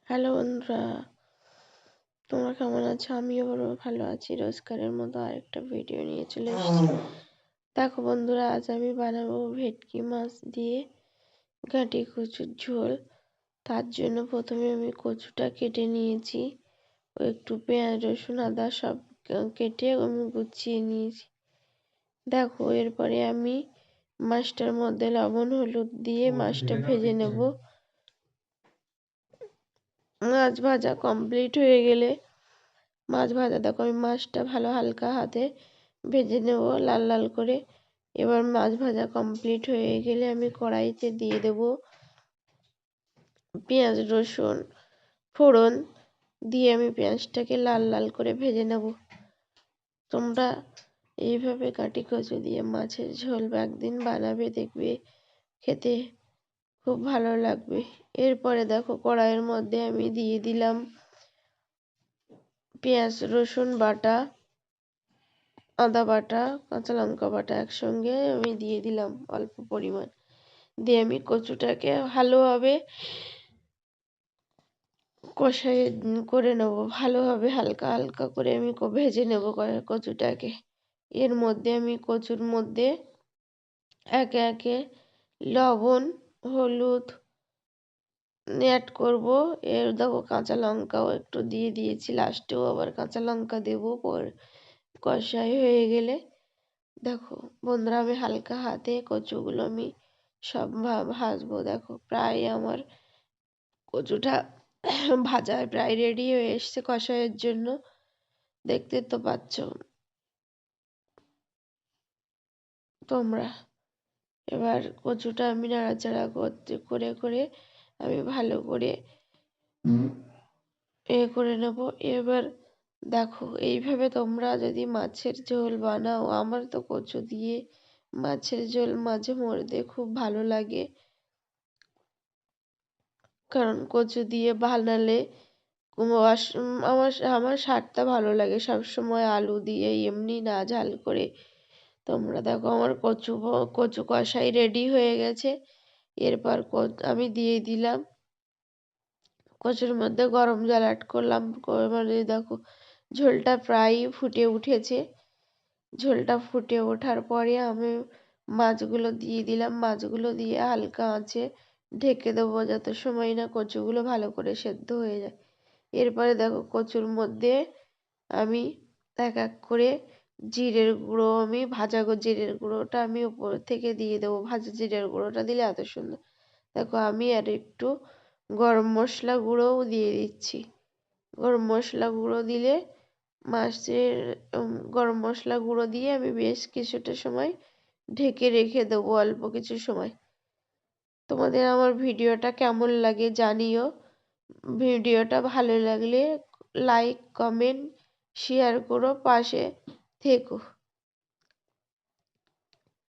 Hello বন্ধুরা, তোমরা কেমন আছো? আমিও বড় ভালো আছি। রোজকারের মতো আরেকটা ভিডিও নিয়ে চলে এসেছি। দেখো বন্ধুরা, আজ আমি বানাবো ভেটকি মাছ দিয়ে ঘাটি কচুর ঝোল। তার জন্য প্রথমে আমি কচুটা কেটে নিয়েছি, ও একটু পেঁয়াজ রসুন আদা সব কেটে আমি গুছিয়ে নিয়েছি। দেখো, এরপরে আমি মাছটার মধ্যে লবণ হলুদ দিয়ে মাছটা ভেজে নেব। মাছ ভাজা কমপ্লিট হয়ে গেলে মাছ ভাজা দেখো আমি মাছটা ভালো হালকা হাতে ভেজে নেব লাল লাল করে। এবার মাছ ভাজা কমপ্লিট হয়ে গেলে আমি কড়াইতে দিয়ে দেব পেঁয়াজ রসুন ফোড়ন দিয়ে আমি পেঁয়াজটাকে লাল লাল করে ভেজে নেব। তোমরা এইভাবে কাটি কচু দিয়ে মাছের ঝোল একদিন বানাবে, দেখবে খেতে খুব ভালো লাগবে। এরপরে দেখো কড়াইয়ের মধ্যে আমি দিয়ে দিলাম পেঁয়াজ রসুন বাটা, আদা বাটা, কাঁচা লঙ্কা বাটা একসঙ্গে আমি দিয়ে দিলাম অল্প পরিমাণ। দিয়ে আমি কচুটাকে ভালোভাবে কষাই করে নেব, ভালোভাবে হালকা হালকা করে আমি ভেজে নেব কচুটাকে। এর মধ্যে আমি কচুর মধ্যে একে একে লবণ হলুদ অ্যাড করব। এর দেখো কাঁচা লঙ্কাও একটু দিয়ে দিয়েছি, লাস্টেও আবার কাঁচা লঙ্কা দেবো পর কষাই হয়ে গেলে। দেখো বন্ধুরা, আমি হালকা হাতে কচুগুলো আমি সব ভাজবো। দেখো প্রায় আমার কচুটা ভাজায় প্রায় রেডি হয়ে এসছে কষাইয়ের জন্য, দেখতে তো পাচ্ছ তোমরা। এবার কচুটা আমি নাড়াচাড়া করতে করে করে আমি ভালো করে করে নেব। এবার দেখো এইভাবে তোমরা যদি মাছের ঝোল বানাও, আমার তো কচু দিয়ে মাছের ঝোল মাঝে মধ্যে খুব ভালো লাগে, কারণ কচু দিয়ে বানালে আমার আমার স্বাদটা ভালো লাগে সবসময় আলু দিয়ে এমনি না, ঝাল করে। তোমরা দেখো আমার কচু কষাই রেডি হয়ে গেছে। এরপর আমি দিয়ে দিলাম কচুর মধ্যে গরম জল অ্যাড করলাম। মানে দেখো ঝোলটা প্রায় ফুটে উঠেছে। ঝোলটা ফুটে ওঠার পরে আমি মাছগুলো দিয়ে দিলাম। মাছগুলো দিয়ে হালকা আঁচে ঢেকে দেবো যত সময় না কচুগুলো ভালো করে সেদ্ধ হয়ে যায়। এরপরে দেখো কচুর মধ্যে আমি এক এক করে জিরের গুঁড়ো, আমি ভাজা জিরের গুঁড়োটা আমি উপর থেকে দিয়ে দেবো। ভাজা জিরের গুঁড়োটা দিলে এত সুন্দর। দেখো আমি আর একটু গরম মশলা গুঁড়োও দিয়ে দিচ্ছি। গরম মশলা গুঁড়ো দিলে মাছের গরম মশলা গুঁড়ো দিয়ে আমি বেশ কিছুটা সময় ঢেকে রেখে দেবো অল্প কিছু সময়। তোমাদের আমার ভিডিওটা কেমন লাগে জানিও। ভিডিওটা ভালো লাগলে লাইক কমেন্ট শেয়ার করো, পাশে থেকো।